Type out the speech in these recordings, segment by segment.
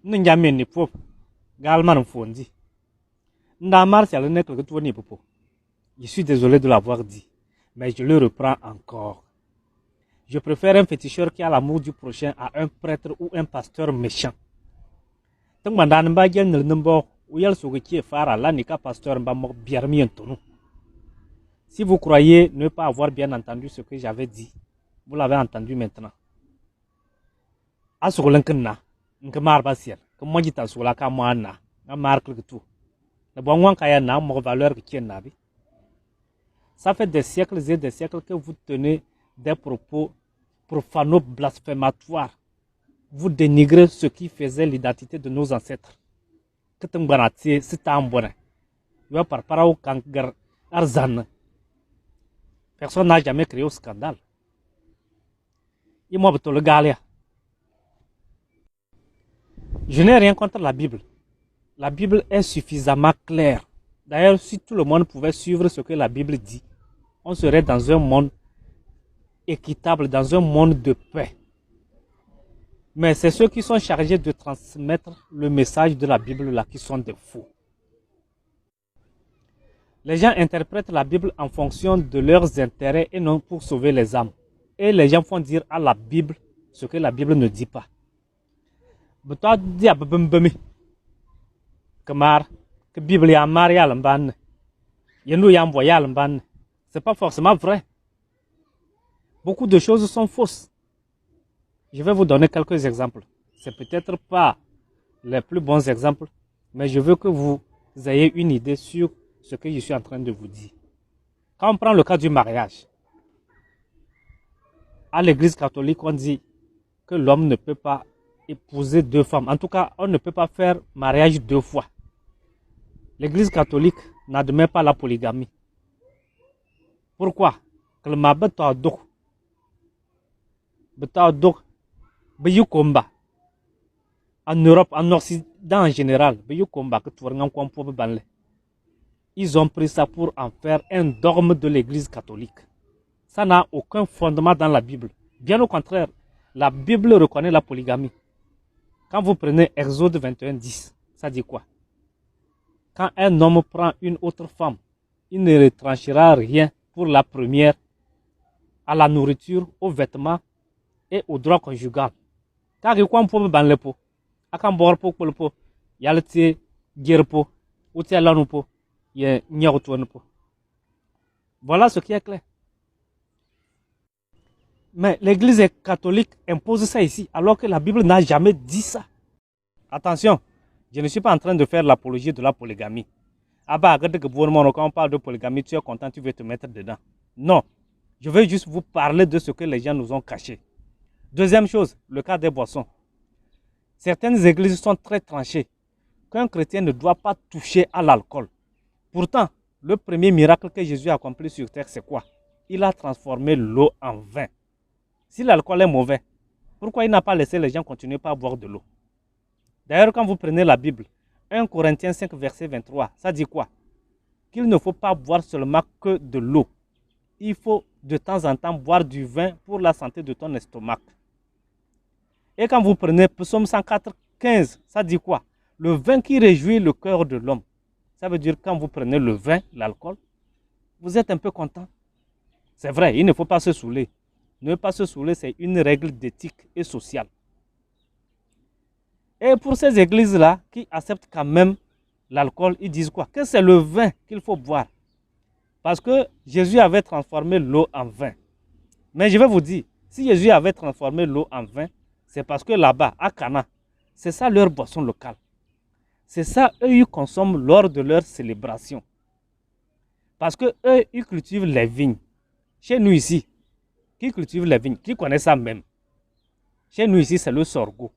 N'jamin ni pop galman fondi ndamar c'est le nek que tu ni popo. Je suis désolé de l'avoir dit, mais je le reprends encore. Je préfère un féticheur qui a l'amour du prochain à un prêtre ou un pasteur méchant. Tant mandan ba gen le numbo ou yel sogo qui est phare là ni ka pasteur ba mo biermi entonou. Si vous croyez ne pas avoir bien entendu ce que j'avais dit, vous l'avez entendu maintenant. Asogolenkenna nkemar basier que moi dit asola ka moana na marque que tout. Le bon wan kaya na mo valeur que tien nabi. Ça fait des siècles et des siècles que vous tenez des propos profano-blasphématoires. Vous dénigrez ce qui faisait l'identité de nos ancêtres. Que t'embarrassez, c'est un bon. Tu par parao kangar arzan. Personne n'a jamais créé au scandale. Et moi, le galia. Je n'ai rien contre la Bible. La Bible est suffisamment claire. D'ailleurs, si tout le monde pouvait suivre ce que la Bible dit, on serait dans un monde équitable, dans un monde de paix. Mais c'est ceux qui sont chargés de transmettre le message de la Bible là qui sont des fous. Les gens interprètent la Bible en fonction de leurs intérêts et non pour sauver les âmes. Et les gens font dire à la Bible ce que la Bible ne dit pas. Que Bible ya Maria l'emban. Yenou ya envoya l'emban. C'est pas forcément vrai. Beaucoup de choses sont fausses. Je vais vous donner quelques exemples. C'est peut-être pas les plus bons exemples, mais je veux que vous ayez une idée sur ce que je suis en train de vous dire. Quand on prend le cas du mariage, à l'église catholique, on dit que l'homme ne peut pas épouser deux femmes. En tout cas, on ne peut pas faire mariage deux fois. L'église catholique n'admet pas la polygamie. Pourquoi? Que le mabata do combat. En Europe, en Occident en général, ils ont pris ça pour en faire un dogme de l'église catholique. Ça n'a aucun fondement dans la Bible. Bien au contraire, la Bible reconnaît la polygamie. Quand vous prenez Exode 21:10, ça dit quoi? Quand un homme prend une autre femme, il ne retranchera rien pour la première, à la nourriture, aux vêtements et au droit conjugal. Car il y a un peu de lepo, akan bor po kulpo, yalti girpo, ou tialanupo, ye nyautuanpo. Voilà ce qui est clair. Mais l'église catholique impose ça ici, alors que la Bible n'a jamais dit ça. Attention, je ne suis pas en train de faire l'apologie de la polygamie. Ah bah, quand on parle de polygamie, tu es content, tu veux te mettre dedans. Non, je veux juste vous parler de ce que les gens nous ont caché. Deuxième chose, le cas des boissons. Certaines églises sont très tranchées qu'un chrétien ne doit pas toucher à l'alcool. Pourtant, le premier miracle que Jésus a accompli sur terre, c'est quoi? Il a transformé l'eau en vin. Si l'alcool est mauvais, pourquoi il n'a pas laissé les gens continuer à boire de l'eau? D'ailleurs, quand vous prenez la Bible, 1 Corinthiens 5, verset 23, ça dit quoi? Qu'il ne faut pas boire seulement que de l'eau. Il faut de temps en temps boire du vin pour la santé de ton estomac. Et quand vous prenez Psaume 104, 15, ça dit quoi? Le vin qui réjouit le cœur de l'homme. Ça veut dire quand vous prenez le vin, l'alcool, vous êtes un peu content. C'est vrai, il ne faut pas se saouler. Ne pas se saouler, c'est une règle d'éthique et sociale. Et pour ces églises-là qui acceptent quand même l'alcool, ils disent quoi? Que c'est le vin qu'il faut boire. Parce que Jésus avait transformé l'eau en vin. Mais je vais vous dire, si Jésus avait transformé l'eau en vin, c'est parce que là-bas, à Cana, c'est ça leur boisson locale. C'est ça, eux, ils consomment lors de leur célébration. Parce que eux, ils cultivent les vignes. Chez nous ici, qui cultive les vignes, qui connaît ça même? Chez nous ici, c'est le sorgho.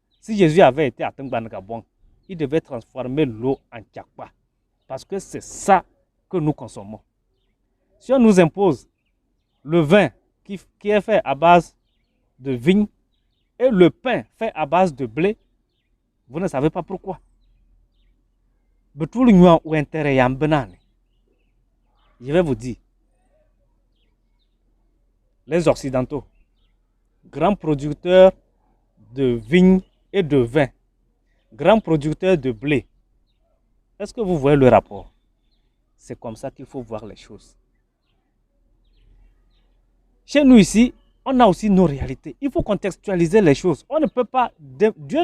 Si Jésus avait été à Tengbanagabon, il devait transformer l'eau en tchakpa. Parce que c'est ça que nous consommons. Si on nous impose le vin qui est fait à base de vigne et le pain fait à base de blé, vous ne savez pas pourquoi. Je vais vous dire, les Occidentaux, grands producteurs de vignes et de vin, grands producteurs de blé, est-ce que vous voyez le rapport? C'est comme ça qu'il faut voir les choses. Chez nous ici, on a aussi nos réalités. Il faut contextualiser les choses. Dieu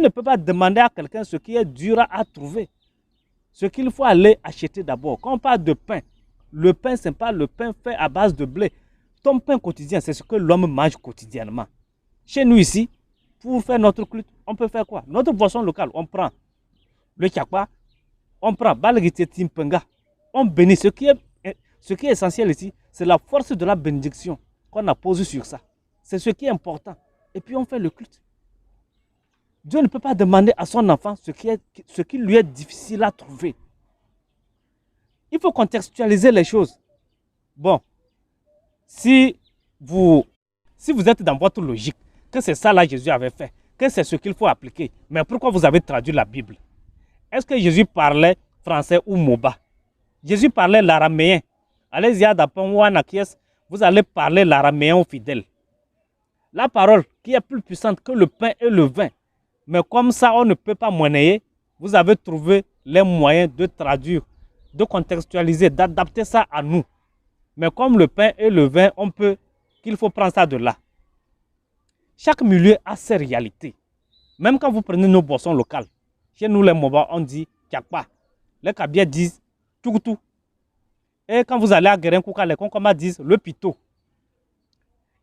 ne peut pas demander à quelqu'un ce qui est dur à trouver. Ce qu'il faut aller acheter d'abord. Quand on parle de pain, le pain, ce n'est pas le pain fait à base de blé. Ton pain quotidien, c'est ce que l'homme mange quotidiennement. Chez nous ici, pour faire notre culte, on peut faire quoi? Notre boisson locale, on prend le tchakpa, on prend balgité timpenga, on bénit. Ce qui est essentiel ici, c'est la force de la bénédiction qu'on a posée sur ça. C'est ce qui est important. Et puis on fait le culte. Dieu ne peut pas demander à son enfant ce qui lui est difficile à trouver. Il faut contextualiser les choses. Bon, si vous êtes dans votre logique, que c'est ça là Jésus avait fait, que c'est ce qu'il faut appliquer, mais pourquoi vous avez traduit la Bible? Est-ce que Jésus parlait français ou moba? Jésus parlait l'araméen. Allez-y à Dapon-Wanakies, vous allez parler l'araméen aux fidèles. La parole qui est plus puissante que le pain et le vin. Mais comme ça, on ne peut pas monnayer, vous avez trouvé les moyens de traduire, de contextualiser, d'adapter ça à nous. Mais comme le pain et le vin, qu'il faut prendre ça de là. Chaque milieu a ses réalités. Même quand vous prenez nos boissons locales, chez nous les Moba, on dit Kiakpa. Les Kabias disent Tukutu. Et quand vous allez à Guérin-Kouka, les Konkoma disent le Pito.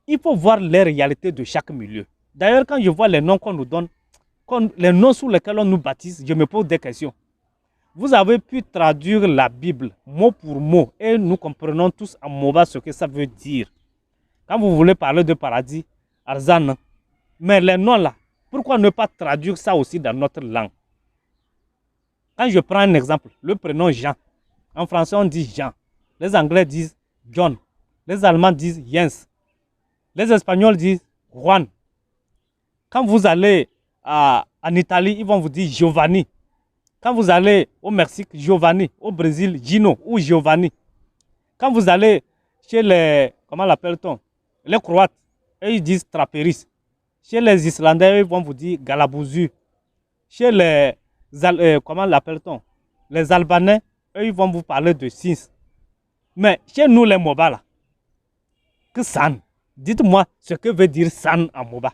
Il faut voir les réalités de chaque milieu. D'ailleurs, quand je vois les noms qu'on nous donne, les noms sous lesquels on nous baptise, je me pose des questions. Vous avez pu traduire la Bible mot pour mot et nous comprenons tous en Moba ce que ça veut dire. Quand vous voulez parler de paradis, Arzan, mais les noms là, pourquoi ne pas traduire ça aussi dans notre langue? Quand je prends un exemple, le prénom Jean, en français on dit Jean, les Anglais disent John, les Allemands disent Jens, les Espagnols disent Juan. Quand vous allez en Italie, ils vont vous dire Giovanni. Quand vous allez au Mexique, Giovanni. Au Brésil, Gino ou Giovanni. Quand vous allez chez les, comment l'appelle-t-on? Les Croates, eux ils disent Traperis. Chez les Islandais, ils vont vous dire Galabouzu. Chez les, comment l'appelle-t-on? Les Albanais, eux ils vont vous parler de Sins. Mais chez nous les Moba là, que San. Dites-moi ce que veut dire San en Moba.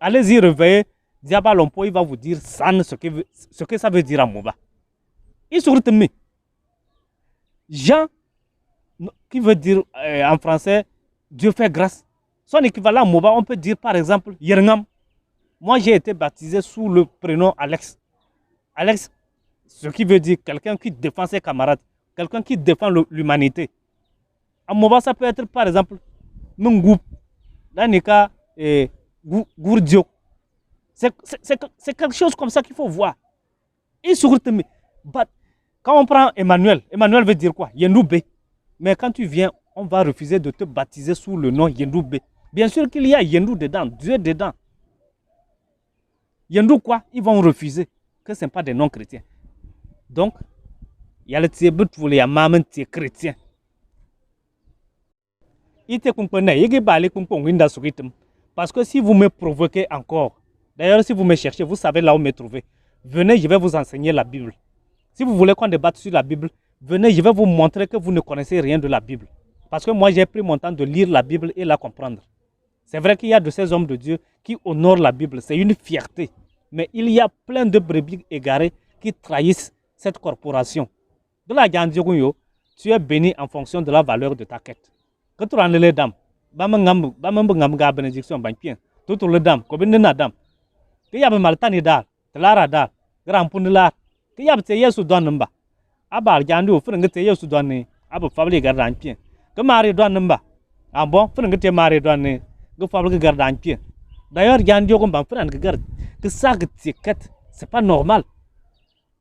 Allez-y réveiller. Diaba Lompo, il va vous dire San, ce que ça veut dire en Moba. Il se retient. Jean, qui veut dire en français Dieu fait grâce. Son équivalent en Moba, on peut dire par exemple Yerngam. Moi, j'ai été baptisé sous le prénom Alex. Alex, ce qui veut dire quelqu'un qui défend ses camarades, quelqu'un qui défend l'humanité. En Moba, ça peut être par exemple Mungoup, Danika et Gourdio. C'est quelque chose comme ça qu'il faut voir. Quand on prend Emmanuel, Emmanuel veut dire quoi? Yendoubé. Mais quand tu viens, on va refuser de te baptiser sous le nom Yendoubé. Bien sûr qu'il y a Yendou dedans, Dieu dedans. Yendou quoi? Ils vont refuser que ce n'est pas des noms chrétiens. Donc, il y a le Tibet pour les mamans chrétiens. Parce que si vous me provoquez encore, d'ailleurs, si vous me cherchez, vous savez là où me trouver. Venez, je vais vous enseigner la Bible. Si vous voulez qu'on débatte sur la Bible, venez, je vais vous montrer que vous ne connaissez rien de la Bible. Parce que moi, j'ai pris mon temps de lire la Bible et la comprendre. C'est vrai qu'il y a de ces hommes de Dieu qui honorent la Bible. C'est une fierté. Mais il y a plein de brebis égarées qui trahissent cette corporation. De la Gandioguyo, tu es béni en fonction de la valeur de ta quête. Quand tu rentres les dames, bénédiction, tout le dame, comme une dame. Que yab maltani dal, telara dal, grand pundular, que yab te yesu don numba. Abal gandu, fring te yesu donné, abu fabli gardan pien. Que mari don numba. Ah bon, fring te mari donné, que fabli gardan pien. D'ailleurs, gandio comme fring que garde, que ça que ticket, c'est pas normal.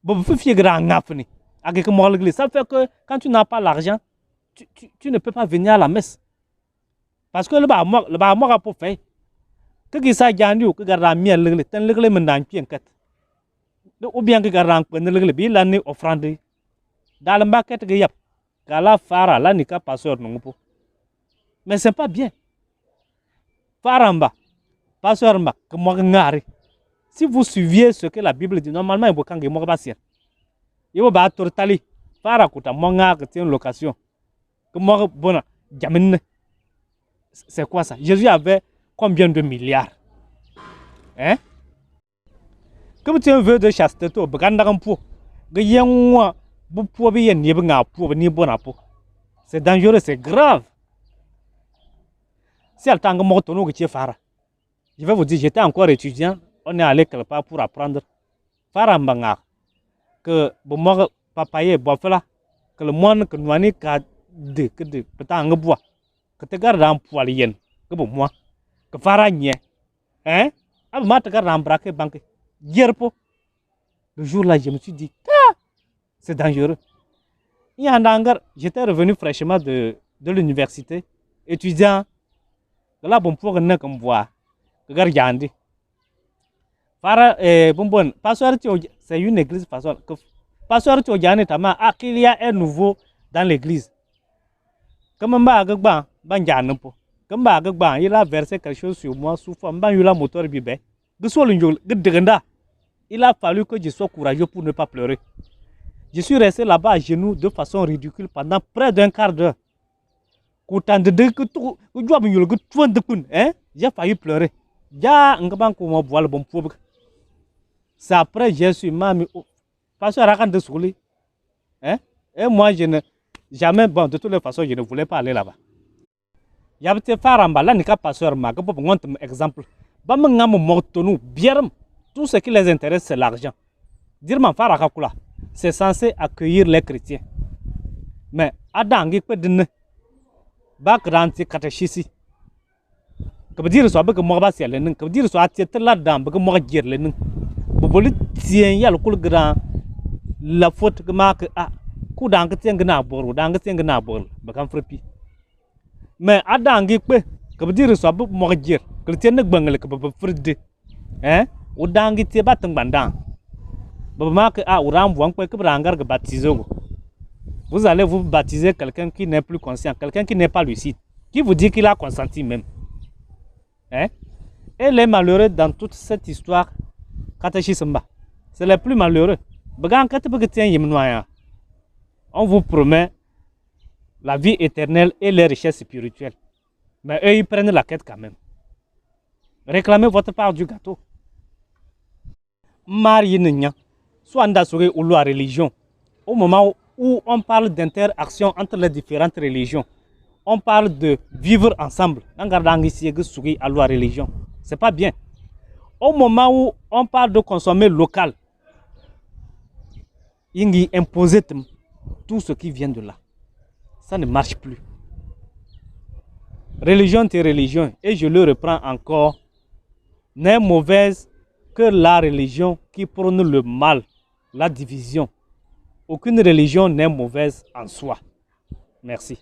Bon, vous fiez grand ngafni. Avec mon l'église, ça fait que quand tu n'as pas l'argent, tu ne peux pas venir à la messe. Parce que le bas pour faire. Que qui ça gagne que garde miel le ten le mendan pienkat. Ou bien que garde le bi l'année offrande. Dans le market que yap. Kala fara la nika passeur non po. Mais c'est pas bien. Faramba. Passeur ma que moi ngari. Si vous suiviez ce que la Bible dit, normalement, il faut qu'il y ait un peu. Il faut que tu Fara kuta monga que une location. Que moi bon jamine. C'est quoi ça? Jésus avait combien de milliards? Hein? Comme tu veux de chasteté, c'est dangereux, c'est grave. Si elle t'a encore que Fara, je vais vous dire, j'étais encore étudiant, on est allé quelque part pour apprendre. Fara mbanga que bon papaye bofla que le monde que nous avons que de peut-être bois que te garde un poil yen que pour moi que Fara nie hein ah ma te garde un braquet banque Yerpo. Le jour là je me suis dit c'est dangereux. Il y a un hangar, j'étais revenu fraîchement de l'université étudiant là bon pour ne comme bois que garde yandi Fara bon pasteur c'est une église pasteur que pasteur Tchojane tama qu'il y a un nouveau dans l'église. Comme mba agba banjane po. Comme mba agba il a versé quelque chose sur moi sous forme ban yula moteur bibé. Il a fallu que je sois courageux pour ne pas pleurer. Je suis resté là-bas à genoux de façon ridicule pendant près d'un quart d'heure. J'ai failli pleurer. C'est après Jésus m'a mis parce que de souli. Hein? Et moi, je ne jamais, bon, de toutes les façons, je ne voulais pas aller là-bas. Il y a des faramba, là, n'est pas passeur, ma, pour un exemple. Tout ce qui les intéresse, c'est l'argent. Dire ma farakakula, c'est censé accueillir les chrétiens. Mais, Adam, il peut donner. Bakranti katachisi. Que veut dire, soit que moi, c'est le nom, que veut dire, soit titre là-dedans, que moi, dire le nom. Vous tiens, il y a le cool grand. La faute que marque a coup dans que tiens na bor dans que tiens na bor bakam frappi mais adangi pe que veut dire so bu mo dire que tiens nak bangal que ba fride hein ou dangi te batang bandang ba marque a uram wang pe que brangar que baptiser vous allez vous baptiser quelqu'un qui n'est plus conscient, quelqu'un qui n'est pas lucide, qui vous dit qu'il a consenti même, hein. Et les malheureux dans toute cette histoire katachisamba c'est les plus malheureux. On vous promet la vie éternelle et les richesses spirituelles. Mais eux, ils prennent la quête quand même. Réclamez votre part du gâteau. Marié soit ou la religion. Au moment où on parle d'interaction entre les différentes religions, on parle de vivre ensemble. En gardant ici à la religion. C'est pas bien. Au moment où on parle de consommer local, il imposer tout ce qui vient de là. Ça ne marche plus. Religion est religion, et je le reprends encore, n'est mauvaise que la religion qui prône le mal, la division. Aucune religion n'est mauvaise en soi. Merci.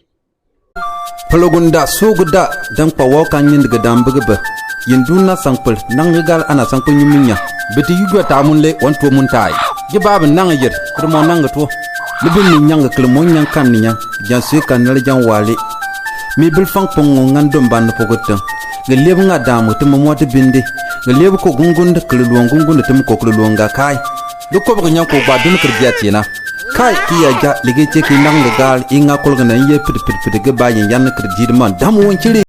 Palogunda sogda dan pawo kanyin daga dambugba yinduna sankpul nangal ana sankpul nyiminya beti yugwa tamunle wanto muntai jibab nangyer krmo nangato libin nyanga klmo nyang kan nya janse kanal jan wale mi bil fang pongo ngandom ban pogotan geleb nga damu tum mota binde geleb ko gungunda klulon gungunda tum ko klulonga kai do ko ba nyang ko ba dum kirjati na kai kiya ja lige ce ki nang gal inga kolga na ye pit ge ba yan kirjid man damu won